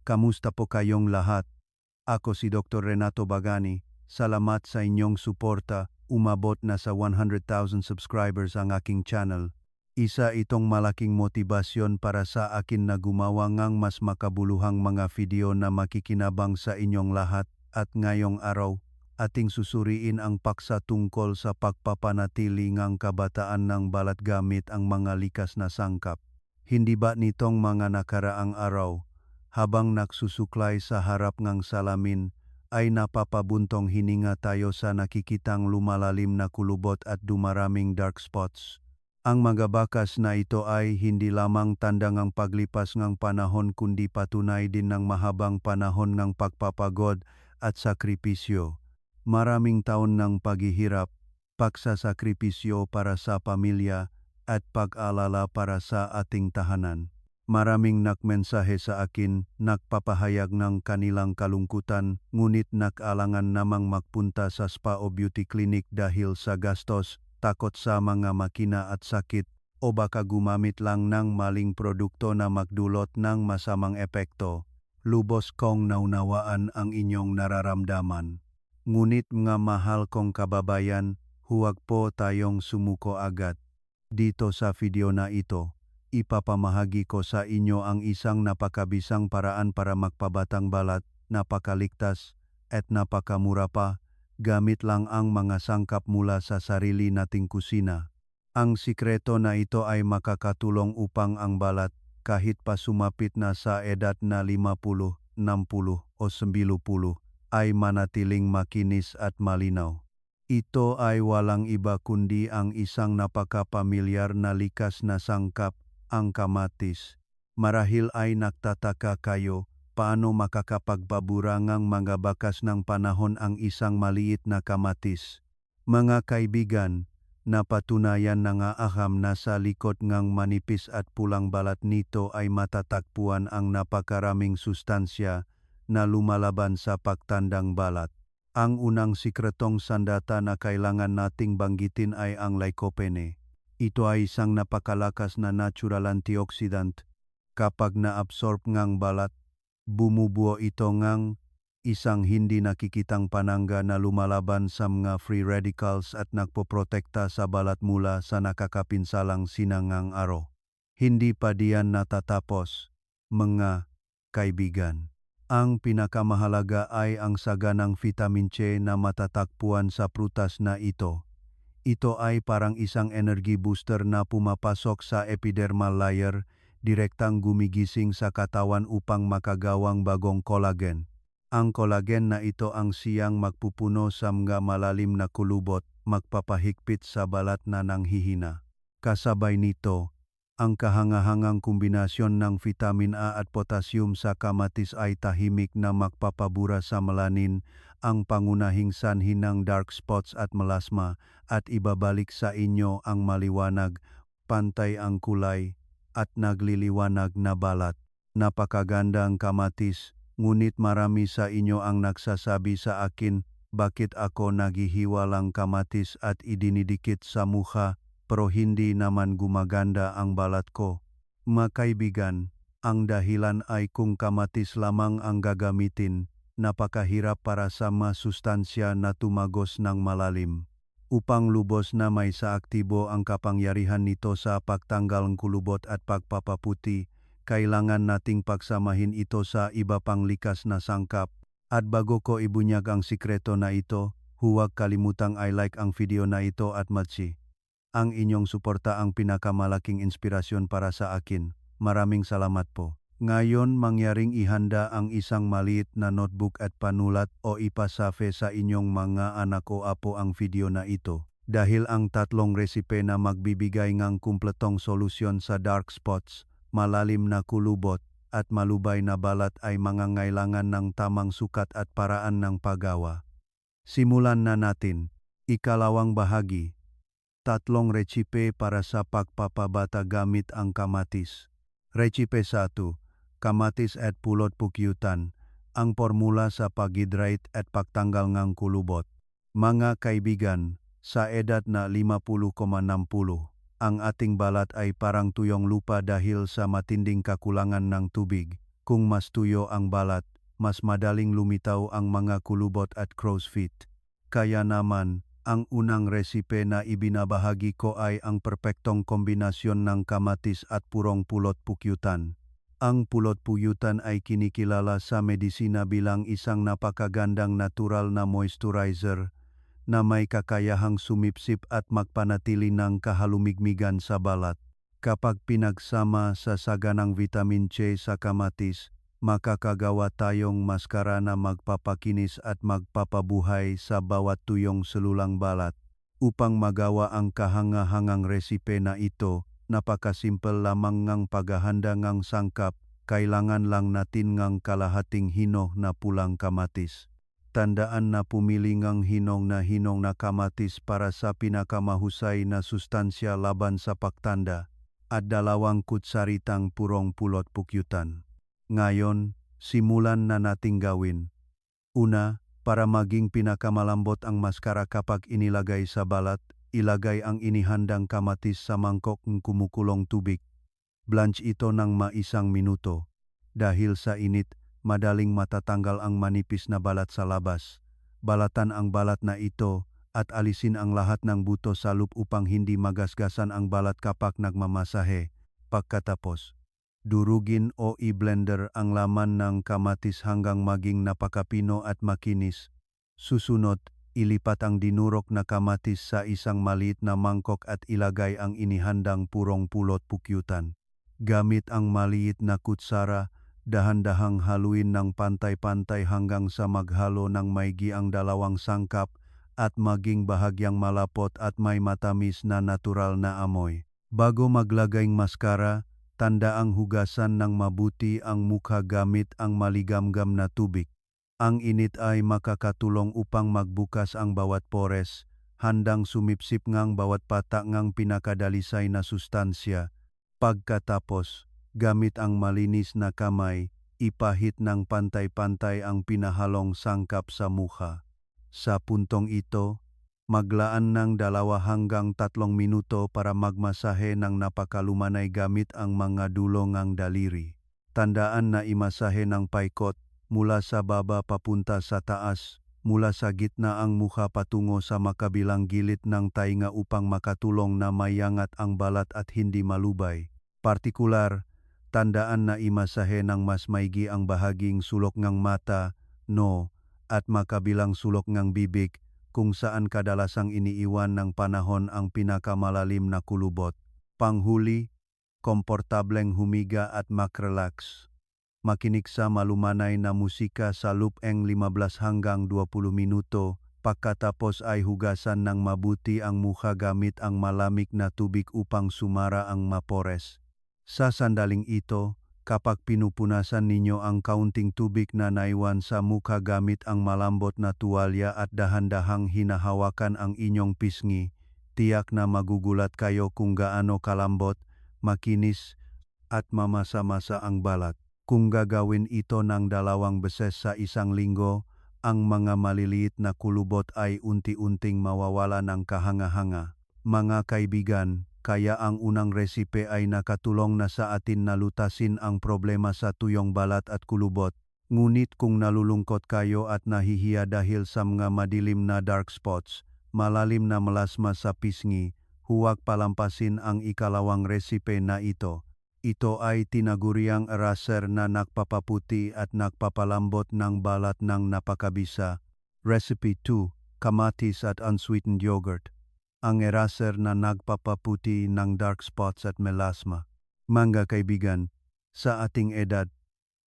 Kamusta po kayong lahat? Ako si Dr. Renato Bagani. Salamat sa inyong suporta. Umabot na sa 100,000 subscribers ang aking channel. Isa itong malaking motibasyon para sa akin na gumawa ng mas makabuluhang mga video na makikinabang sa inyong lahat. At ngayong araw, ating susuriin ang paksa tungkol sa pagpapanatili ng kabataan ng balat gamit ang mga likas na sangkap. Hindi ba nitong mga nakaraang araw, habang nagsusuklay sa harap ng salamin, ay napapabuntong hininga tayo sa nakikitang lumalalim na kulubot at dumaraming dark spots. Ang mga bakas na ito ay hindi lamang tanda ng paglipas ng panahon kundi patunay din ng mahabang panahon ng pagpapagod at sakripisyo. Maraming taon ng paghihirap, pagsasakripisyo para sa pamilya at pag-alala para sa ating tahanan. Maraming nagmensahe sa akin, nagpapahayag ng kanilang kalungkutan, ngunit nag-alangan namang magpunta sa spa o beauty clinic dahil sa gastos, takot sa mga makina at sakit, o baka gumamit lang ng maling produkto na magdulot ng masamang epekto. Lubos kong naunawaan ang inyong nararamdaman. Ngunit nga mahal kong kababayan, huwag po tayong sumuko agad. Dito sa video na ito, ipapamahagi ko sa inyo ang isang napakabisang paraan para magpabatang balat, napakaligtas, at napakamura pa, gamit lang ang mga sangkap mula sa sarili nating kusina. Ang sikreto na ito ay makakatulong upang ang balat, kahit pa sumapit na sa edad na 50, 60 o 90, ay manatiling makinis at malinaw. Ito ay walang iba kundi ang isang napakapamilyar na likas na sangkap, ang kamatis. Marahil ay nagtataka kayo, paano makakapagbabura ng mga bakas ng panahon ang isang maliit na kamatis. Mga kaibigan, napatunayan na nga aham na sa likod ng manipis at pulang balat nito ay matatagpuan ang napakaraming sustansya na lumalaban sa pagtandang balat. Ang unang sikretong sandata na kailangan nating banggitin ay ang lycopene. Ito ay isang napakalakas na natural antioxidant. Kapag naabsorb ngang balat, bumubuo ito ngang isang hindi nakikitang panangga na lumalaban sa mga free radicals at nagpoprotekta sa balat mula sa nakakapinsalang sinangang araw. Hindi pa diyan natatapos, mga kaibigan. Ang pinakamahalaga ay ang saganang vitamin C na matatagpuan sa prutas na ito. Ito ay parang isang energy booster na pumapasok sa epidermal layer, direktang gumigising sa katawan upang makagawang bagong collagen. Ang collagen na ito ang siyang magpupuno sa mga malalim na kulubot, magpapahigpit sa balat na nanghihina. Kasabay nito, ang kahangahangang kombinasyon ng vitamin A at potassium sa kamatis ay tahimik na magpapabura sa melanin, ang pangunahing sanhi ng dark spots at melasma, at ibabalik sa inyo ang maliwanag, pantay ang kulay, at nagliliwanag na balat. Napakaganda ang kamatis, ngunit marami sa inyo ang nagsasabi sa akin, bakit ako naghihiwalang kamatis at idinidikit sa mukha, pero hindi naman gumaganda ang balat ko. Mga kaibigan, ang dahilan ay kung kamatis lamang ang gagamitin, napakahirap para sa mga sustansya na tumagos ng malalim. Upang lubos na may saaktibo ang kapangyarihan nito sa pagtanggal ng kulubot at pagpapaputi, kailangan nating pagsamahin ito sa iba pang likas na sangkap. At bago ko ibunyag ang sikreto na ito, huwag kalimutang i-like ang video na ito at matsi. Ang inyong suporta ang pinakamalaking inspirasyon para sa akin. Maraming salamat po. Ngayon mangyaring ihanda ang isang maliit na notebook at panulat o ipasafe sa inyong mga anak o apo ang video na ito. Dahil ang tatlong resipe na magbibigay ng kumpletong solusyon sa dark spots, malalim na kulubot, at malubay na balat ay mangangailangan ng tamang sukat at paraan ng paggawa. Simulan na natin. Ikalawang bahagi. Tatlong resipe para sa pagpapabata gamit ang kamatis. Resipe 1. Kamatis at pulot pukyutan. Ang formula sa pag-hydrate at pagtanggal ng kulubot. Mga kaibigan, sa edad na 50,60, ang ating balat ay parang tuyong lupa dahil sa matinding kakulangan ng tubig. Kung mas tuyo ang balat, mas madaling lumitaw ang mga kulubot at crow's feet. Kaya naman, ang unang resipe na ibinabahagi ko ay ang perpektong kombinasyon ng kamatis at purong pulot pukyutan. Ang pulot puyutan ay kinikilala sa medisina bilang isang napakagandang natural na moisturizer na may kakayahang sumipsip at magpanatili ng kahalumigmigan sa balat. Kapag pinagsama sa saganang vitamin C sa kamatis, makakagawa tayong maskara na magpapakinis at magpapabuhay sa bawat tuyong selulang balat. Upang magawa ang kahangahangang resipe na ito, napakasimpel lamang ngang paghahanda ngang sangkap, kailangan lang natin ngang kalahating hinong na pulang kamatis. Tandaan na pumili ngang hinong na kamatis para sa pinakamahusay na sustansya laban sa paktanda, at 2 kutsaritang purong pulot pukyutan. Ngayon, simulan na nating gawin. Una, para maging pinakamalambot ang maskara kapag inilagay sa balat, ilagay ang inihandang kamatis sa mangkok ng kumukulong tubig. Blanch ito ng maisang minuto. Dahil sa init, madaling matatanggal ang manipis na balat sa labas. Balatan ang balat na ito at alisin ang lahat ng buto sa loop upang hindi magasgasan ang balat kapag nagmamasahe. Pagkatapos, durugin o i-blender ang laman ng kamatis hanggang maging napakapino at makinis. Susunod, ilipat ang dinurok na kamatis sa isang maliit na mangkok at ilagay ang inihandang purong pulot pukyutan. Gamit ang maliit na kutsara, dahan-dahang haluin ng pantay-pantay hanggang sa maghalo ng maigi ang 2 sangkap at maging bahagyang malapot at may matamis na natural na amoy. Bago maglagay ng maskara, tandaang hugasan ng mabuti ang mukha gamit ang maligamgam na tubig. Ang init ay makakatulong upang magbukas ang bawat pores, handang sumipsip ngang bawat patak ngang pinakadalisay na sustansya. Pagkatapos, gamit ang malinis na kamay, ipahit ng pantay-pantay ang pinahalong sangkap sa mukha. Sa puntong ito, maglaan ng 2 hanggang 3 minuto para magmasahe ng napakalumanay gamit ang mga dulo ng daliri. Tandaan na imasahe ng paikot mula sa baba papunta sa taas, mula sa gitna ang mukha patungo sa makabilang gilid ng tainga upang makatulong na mayangat ang balat at hindi malubay. Partikular, tandaan na imasahe ng mas maigi ang bahaging sulok ng mata, no, at makabilang sulok ng bibig, kung saan kadalasang iniiwan ng panahon ang pinakamalalim na kulubot. Panghuli, komportableng humiga at makrelax. Makinig sa malumanay na musika sa loop ng 15 hanggang 20 minuto, pagkatapos ay hugasan ng mabuti ang mukha gamit ang malamig na tubig upang sumara ang mapores. Sa sandaling ito, kapag pinupunasan ninyo ang kaunting tubig na naiwan sa mukha gamit ang malambot na tuwalya at dahan-dahang hinahawakan ang inyong pisngi, tiyak na magugulat kayo kung gaano kalambot, makinis, at mamasa-masa ang balat. Kung gagawin ito ng 2 beses sa isang linggo, ang mga maliliit na kulubot ay unti-unting mawawala ng kahanga-hanga. Mga kaibigan, kaya ang unang resipe ay nakatulong na sa atin na lutasin ang problema sa tuyong balat at kulubot. Ngunit kung nalulungkot kayo at nahihiya dahil sa mga madilim na dark spots, malalim na melasma sa pisngi, huwag palampasin ang ikalawang resipe na ito. Ito ay tinaguriang eraser na nagpapaputi at nagpapalambot ng balat ng napakabisa. Recipe 2, Kamatis at Unsweetened Yogurt. Ang eraser na nagpapaputi ng dark spots at melasma. Mga kaibigan, sa ating edad,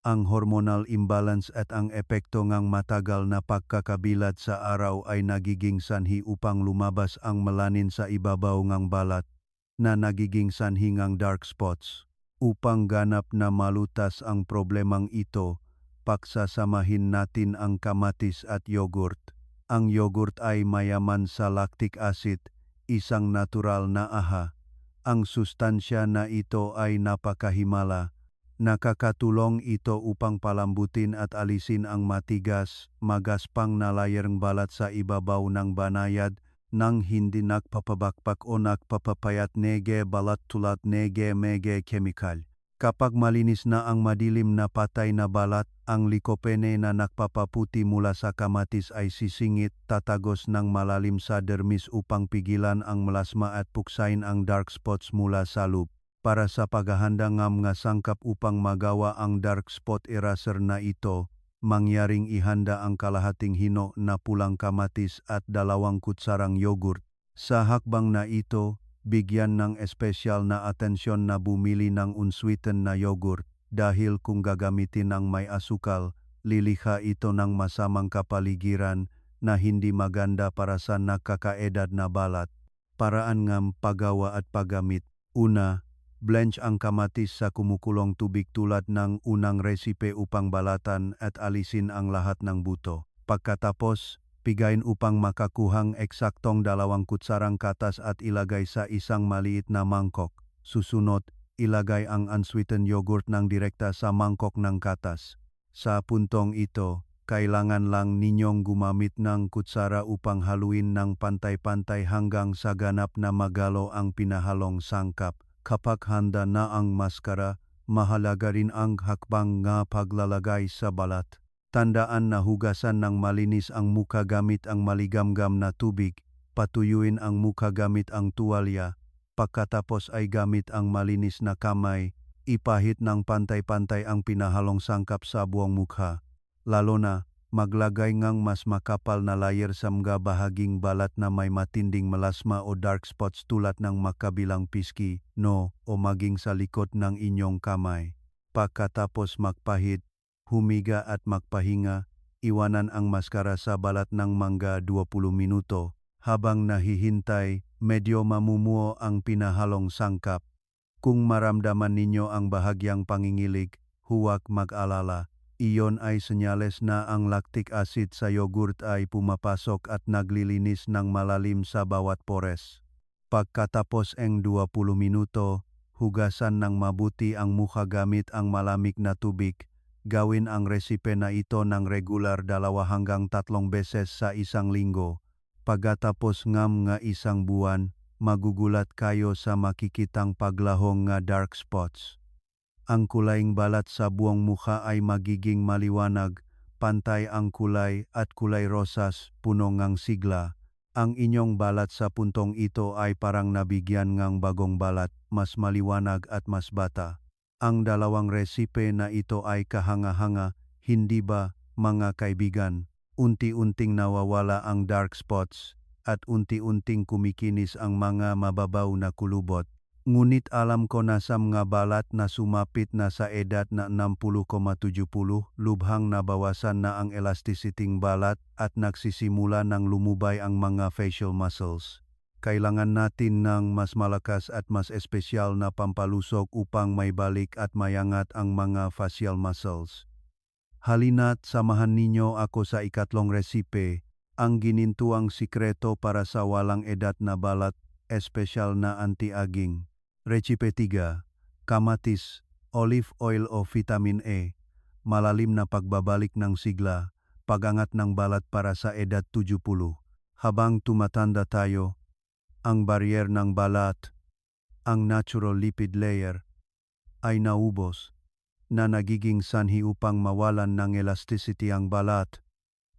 ang hormonal imbalance at ang epekto ng matagal na pagkakabilad sa araw ay nagiging sanhi upang lumabas ang melanin sa ibabaw ng balat, na nagiging sanhi ng dark spots. Upang ganap na malutas ang problemang ito, pagsasamahin natin ang kamatis at yogurt. Ang yogurt ay mayaman sa lactic acid, isang natural na AHA. Ang sustansya na ito ay napakahimala. Nakakatulong ito upang palambutin at alisin ang matigas, magaspang na layering balat sa ibabaw ng banayad nang hindi nagpapabakpak o nagpapapayat nege balat tulad nege mege chemical. Kapag malinis na ang madilim na patay na balat, ang lycopene na nagpapaputi mula sa kamatis ay sisingit, tatagos ng malalim sa dermis upang pigilan ang melasma at puksain ang dark spots mula sa loob. Para sa paghahanda ng mga sangkap upang magawa ang dark spot eraser na ito, mangyaring ihanda ang kalahating hino na pulang kamatis at 2 kutsarang yogurt. Sa hakbang na ito, bigyan ng espesyal na atensyon na bumili ng unsweetened na yogurt dahil kung gagamitin ng may asukal, lilikha ito ng masamang kapaligiran na hindi maganda para sa nakakaedad na balat. Paraan ng paggawa at paggamit. Una, blanch ang kamatis sa kumukulong tubig tulad ng unang resipe upang balatan at alisin ang lahat ng buto. Pagkatapos, pigain upang makakuhang eksaktong 2 kutsarang katas at ilagay sa isang maliit na mangkok. Susunod, ilagay ang unsweetened yogurt ng direkta sa mangkok ng katas. Sa puntong ito, kailangan lang ninyong gumamit ng kutsara upang haluin ng pantay-pantay hanggang sa ganap na magalo ang pinahalong sangkap. Kapag handa na ang maskara, mahalaga rin ang hakbang nga paglalagay sa balat. Tandaan na hugasan ng malinis ang mukha gamit ang maligamgam na tubig, patuyuin ang mukha gamit ang tuwalya, pagkatapos ay gamit ang malinis na kamay, ipahid ng pantay-pantay ang pinahalong sangkap sa buong mukha. Lalo na, maglagay ng mas makapal na layer sa mga bahaging balat na may matinding melasma o dark spots tulad ng makabilang pisngi, noo o maging sa likod ng inyong kamay. Pagkatapos magpahid, humiga at magpahinga, iwanan ang maskara sa balat ng mga 20 minuto. Habang nahihintay, medyo mamumuo ang pinahalong sangkap. Kung maramdaman ninyo ang bahagyang pangingilig, huwag mag-alala. Iyon ay senyales na ang lactic acid sa yogurt ay pumapasok at naglilinis ng malalim sa bawat pores. Pagkatapos ng 20 minuto, hugasan ng mabuti ang mukha gamit ang malamig na tubig. Gawin ang resipe na ito ng regular 2 hanggang 3 beses sa isang linggo. Pagkatapos ng 1 buwan, magugulat kayo sa makikitang paglahong ng dark spots. Ang kulaing balat sa buong mukha ay magiging maliwanag, pantay ang kulay at kulay rosas, puno ng sigla. Ang inyong balat sa puntong ito ay parang nabigyan ng bagong balat, mas maliwanag at mas bata. Ang 2 resipe na ito ay kahanga-hanga, hindi ba, mga kaibigan? Unti-unting nawawala ang dark spots at unti-unting kumikinis ang mga mababaw na kulubot. Ngunit alam ko na sa mga balat na sumapit na sa edad na 60,70, lubhang nabawasan na ang elasticityng balat at nagsisimula ng lumubay ang mga facial muscles. Kailangan natin ng mas malakas at mas espesyal na pampalusog upang maibalik at mayangat ang mga facial muscles. Halina't samahan ninyo ako sa 3 resipe, ang ginintuang sikreto para sa walang edad na balat, espesyal na anti-aging. Resipe 3, kamatis, olive oil o vitamin E, malalim na pagbabalik ng sigla, pagangat ng balat para sa edad 70. Habang tumatanda tayo, ang barrier ng balat, ang natural lipid layer, ay naubos, na nagiging sanhi upang mawalan ng elasticity ang balat,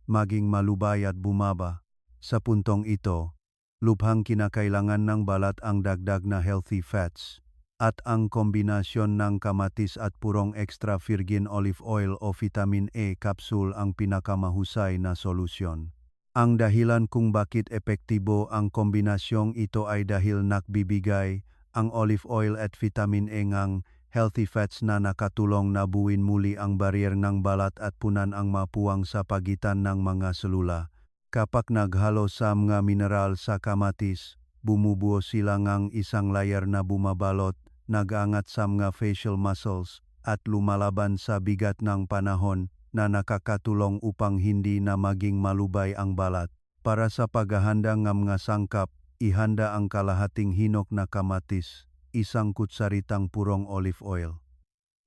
maging malubay at bumaba. Sa puntong ito, lubhang kinakailangan ng balat ang dagdag na healthy fats, at ang kombinasyon ng kamatis at purong extra virgin olive oil o vitamin E capsule ang pinakamahusay na solusyon. Ang dahilan kung bakit epektibo ang kombinasyong ito ay dahil nagbibigay ang olive oil at vitamin E ng healthy fats na nakatulong na buuin muli ang barrier ng balat at punan ang mapuwang sa pagitan ng mga selula. Kapag naghalo sa mga mineral sa kamatis, bumubuo sila ng isang layer na bumabalot, nag-aangat sa mga facial muscles, at lumalaban sa bigat ng panahon na nakakatulong upang hindi na maging malubay ang balat. Para sa paghahanda ng mga sangkap, ihanda ang kalahating hinok na kamatis, 1 kutsaritang purong olive oil.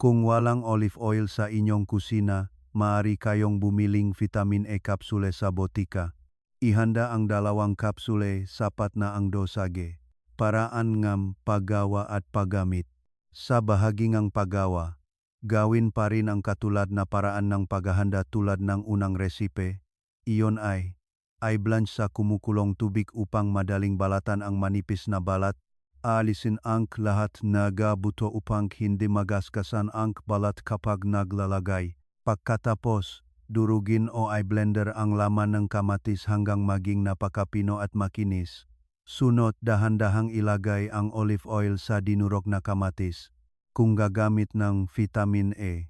Kung walang olive oil sa inyong kusina, maaari kayong bumiling vitamin E kapsule sa botika. Ihanda ang 2 kapsule, sapat na ang dosage. Paraan ng paggawa at paggamit. Sa bahaging ang paggawa, gawin pa rin ang katulad na paraan ng paghahanda tulad ng unang resipe. Iyon ay blanch sa kumukulong tubig upang madaling balatan ang manipis na balat. Aalisin ang lahat na gabuto upang hindi magasgasan ang balat kapag naglalagay. Pagkatapos, durugin o i-blender ang laman ng kamatis hanggang maging napakapino at makinis. Sunod, dahan-dahang ilagay ang olive oil sa dinurog na kamatis. Kung gagamit ng vitamin A,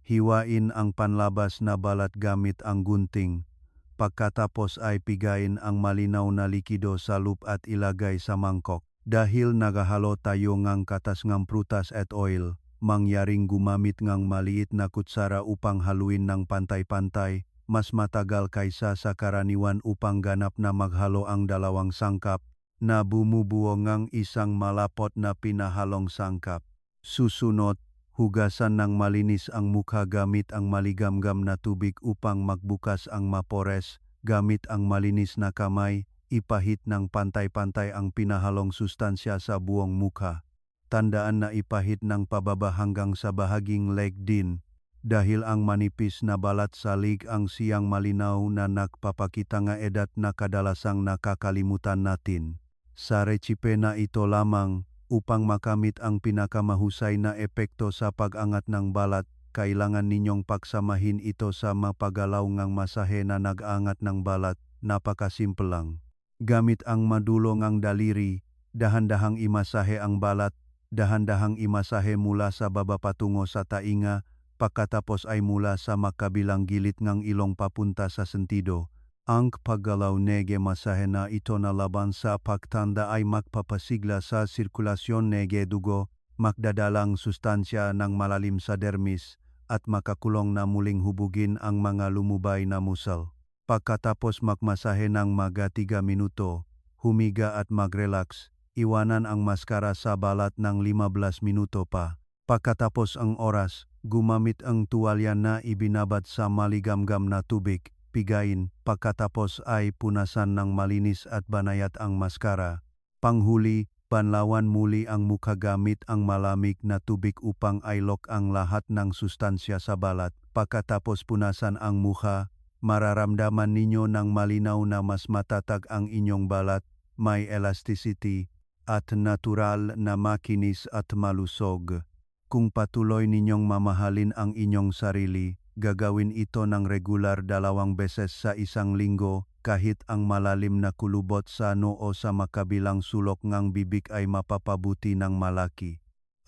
hiwain ang panlabas na balat gamit ang gunting. Pagkatapos ay pigain ang malinaw na likido sa loop at ilagay sa mangkok. Dahil naghahalo tayo ng katas ng prutas at oil, mangyaring gumamit ng maliit na kutsara upang haluin ng pantay-pantay, mas matagal kaysa sa karaniwan upang ganap na maghalo ang dalawang sangkap, na bumubuo ng isang malapot na pinahalong sangkap. Susunod, hugasan ng malinis ang mukha gamit ang maligamgam na tubig upang magbukas ang mapores. Gamit ang malinis na kamay, ipahid ng pantay-pantay ang pinahalong sustansya sa buong mukha. Tandaan na ipahid ng pababa hanggang sa bahaging leg din, dahil ang manipis na balat sa leg ang siyang malinaw na nagpapakita ng edad na kadalasang nakakalimutan natin. Sa recipe na ito lamang, upang makamit ang pinakamahusay na epekto sa pag-angat ng balat, kailangan ninyong pagsamahin ito sa mapagalaw ng masahe na nag-angat ng balat. Napakasimple lang. Gamit ang madulong ang daliri, dahan-dahang imasahe ang balat, dahan-dahang imasahe mula sa baba patungo sa tainga, pagkatapos ay mula sa makabilang gilid ng ilong papunta sa sentido. Ang paggalaw nege masahe na ito na laban sa pagtanda ay magpapasigla sa sirkulasyon nege dugo, magdadalang sustansya ng malalim sa dermis, at makakulong na muling hubugin ang mga lumubay na muscle. Pagkatapos magmasahe ng mga 3 minuto, humiga at mag-relax, iwanan ang maskara sa balat ng 15 minuto pa. Pagkatapos ang oras, gumamit ang tuwalya na ibinabad sa maligamgam na tubig, pigain, pagkatapos ay punasan ng malinis at banayad ang maskara. Panghuli, banlawan muli ang mukha gamit ang malamig na tubig upang i-lock ang lahat ng sustansya sa balat. Pagkatapos punasan ang mukha, mararamdaman ninyo ng malinaw na mas matatag ang inyong balat, may elasticity, at natural na makinis at malusog. Kung patuloy ninyong mamahalin ang inyong sarili, gagawin ito ng regular 2 beses sa isang linggo, kahit ang malalim na kulubot sa noo sa makabilang sulok ng bibig ay mapapabuti ng malaki.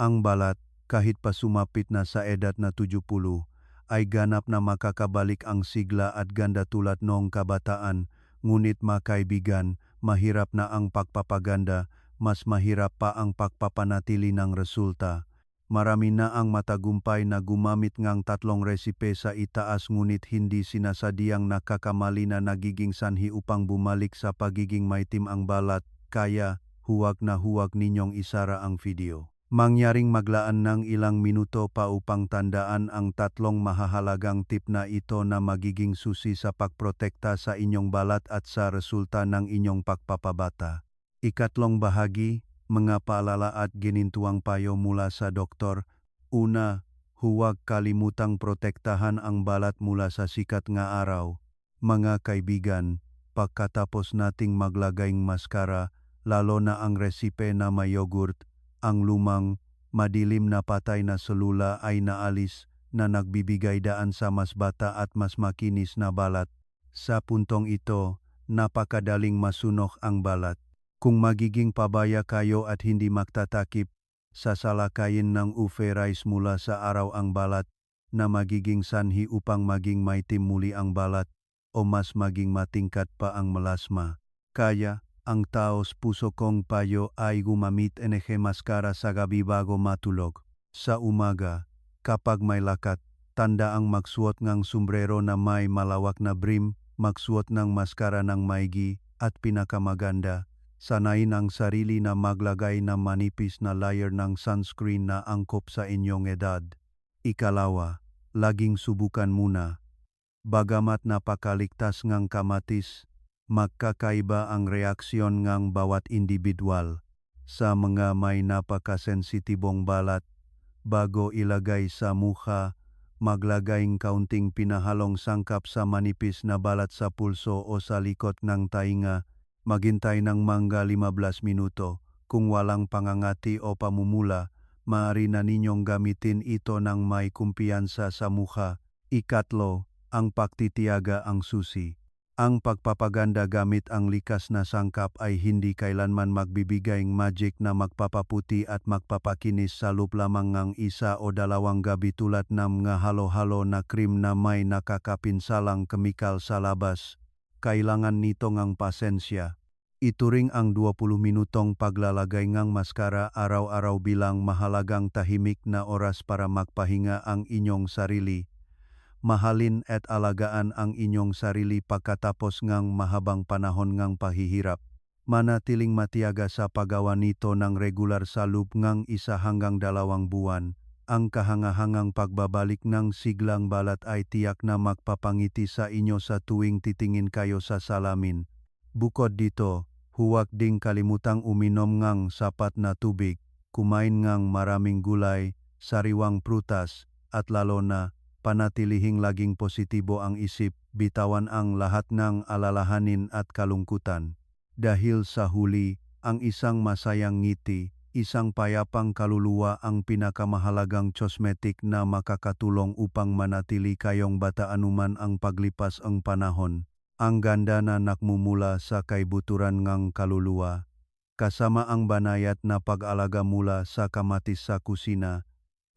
Ang balat, kahit pa sumapit na sa edad na 70, ay ganap na makakabalik ang sigla at ganda tulad noong kabataan, ngunit makaibigan, mahirap na ang pagpapaganda, mas mahirap pa ang pagpapanatili ng resulta. Marami na ang matagumpay na gumamit ng 3 resipe sa itaas ngunit hindi sinasadyang nakakamali na nagiging sanhi upang bumalik sa pagiging maitim ang balat, kaya huwag na huwag ninyong isara ang video. Mangyaring maglaan ng ilang minuto pa upang tandaan ang 3 mahahalagang tip na ito na magiging susi sa pagprotekta sa inyong balat at sa resulta ng inyong pagpapabata. Ikatlong bahagi, mga paalala at ginintuang payo mula sa doktor. Una, huwag kalimutang protektahan ang balat mula sa sikat nga araw. Mga kaibigan, pagkatapos nating maglagay ng maskara, lalo na ang resipe na may yogurt, ang lumang, madilim na patay na selula ay naalis na nagbibigay daan sa mas bata at mas makinis na balat. Sa puntong ito, napakadaling masunok ang balat. Kung magiging pabaya kayo at hindi magtatakip, sasalakayin ng UV rays mula sa araw ang balat na magiging sanhi upang maging maitim muli ang balat o mas maging matingkat pa ang melasma. Kaya, ang taos puso kong payo ay gumamit ng maskara sa gabi bago matulog. Sa umaga, kapag may lakat, tandaang magsuot ng sombrero na may malawak na brim, magsuot ng maskara ng maigi, at pinakamaganda, sanayin ang sarili na maglagay ng manipis na layer ng sunscreen na angkop sa inyong edad. Ikalawa, laging subukan muna. Bagamat napakaligtas ngang kamatis, magkakaiba ang reaksyon ngang bawat individual. Sa mga may napakasensitibong balat, bago ilagay sa mukha, maglagay ng kaunting pinahalong sangkap sa manipis na balat sa pulso o sa likod ng tainga, maghintay ng mga 15 minuto. Kung walang pangangati o pamumula, maaari na ninyong gamitin ito ng may kumpiyansa sa mukha. Ikatlo, ang pagtitiyaga ang susi. Ang pagpapaganda gamit ang likas na sangkap ay hindi kailanman magbibigay ng magic na magpapaputi at magpapakinis sa loob lamang ng 1 o 2 gabi tulad ng mga halo-halo na cream na may nakakapinsalang kemikal sa labas. Kailangan nito ng pasensya. Ituring ang 20 minutong paglalagay ng maskara araw-araw bilang mahalagang tahimik na oras para magpahinga ang inyong sarili. Mahalin at alagaan ang inyong sarili pagkatapos ng mahabang panahon ng pahihirap. Manatiling matiyaga sa paggawa nito ng regular sa loob ng 1 hanggang 2 buwan. Ang kahangahangang pagbabalik ng siglang balat ay tiyak na magpapangiti sa inyo sa tuwing titingin kayo sa salamin. Bukod dito, huwag ding kalimutang uminom ng sapat na tubig, kumain ng maraming gulay, sariwang prutas, at lalo na panatilihing laging positibo ang isip, bitawan ang lahat ng alalahanin at kalungkutan. Dahil sa huli, ang isang masayang ngiti, isang payapang kaluluwa ang pinakamahalagang cosmetic na makakatulong upang manatili kayong bata anuman ang paglipas ang panahon. Ang ganda na nakmumula sa kaibuturan ng kaluluwa, kasama ang banayad na pag-alaga mula sa kamatis sa kusina,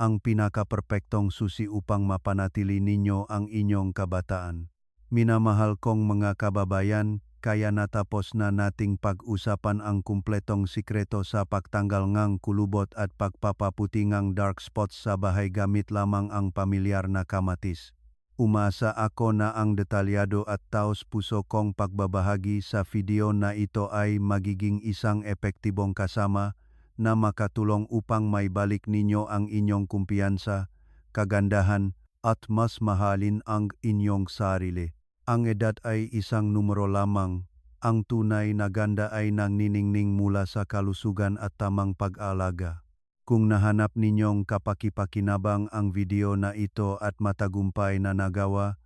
ang pinaka-perpektong susi upang mapanatili ninyo ang inyong kabataan. Minamahal kong mga kababayan, kaya natapos na nating pag-usapan ang kumpletong sikreto sa pagtanggal ng kulubot at pagpapaputi ng dark spots sa bahay gamit lamang ang pamilyar na kamatis. Umasa ako na ang detalyado at taos-puso kong pagbabahagi sa video na ito ay magiging isang epektibong kasama na makatulong upang maibalik ninyo ang inyong kumpiyansa, kagandahan, at mas mahalin ang inyong sarili. Ang edad ay isang numero lamang. Ang tunay na ganda ay nangniningning mula sa kalusugan at tamang pag-alaga. Kung nahanap ninyong kapaki-pakinabang ang video na ito at matagumpay na nagawa,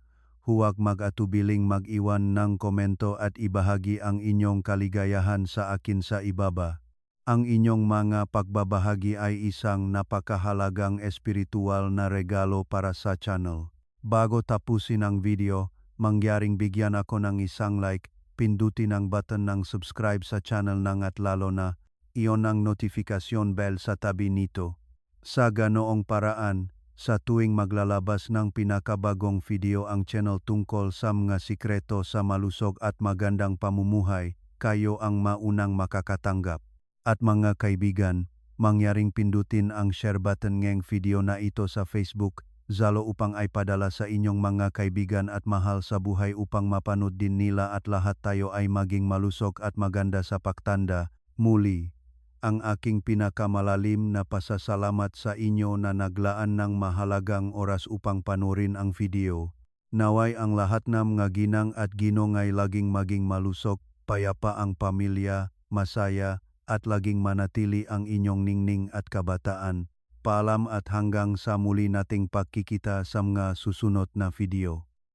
huwag mag-atubiling mag-iwan ng komento at ibahagi ang inyong kaligayahan sa akin sa ibaba. Ang inyong mga pagbabahagi ay isang napakahalagang espiritual na regalo para sa channel. Bago tapusin ang video, mangyaring bigyan ako ng isang like, pindutin ang button ng subscribe sa channel ng at lalo na iyon ang notification bell sa tabi nito. Sa ganoong paraan, sa tuwing maglalabas ng pinakabagong video ang channel tungkol sa mga sikreto sa malusog at magandang pamumuhay, kayo ang maunang makakatanggap. At mga kaibigan, mangyaring pindutin ang share button ng video na ito sa Facebook, Zalo upang ay padala sa inyong mga kaibigan at mahal sa buhay upang mapanood din nila at lahat tayo ay maging malusog at maganda sa pagtanda. Muli, ang aking pinakamalalim na pasasalamat sa inyo na naglaan ng mahalagang oras upang panurin ang video. Naway ang lahat ng mga ginang at ginong ay laging maging malusog, payapa ang pamilya, masaya, at laging manatili ang inyong ningning at kabataan. Paalam at hanggang sa muli nating pagkikita sa mga susunod na video.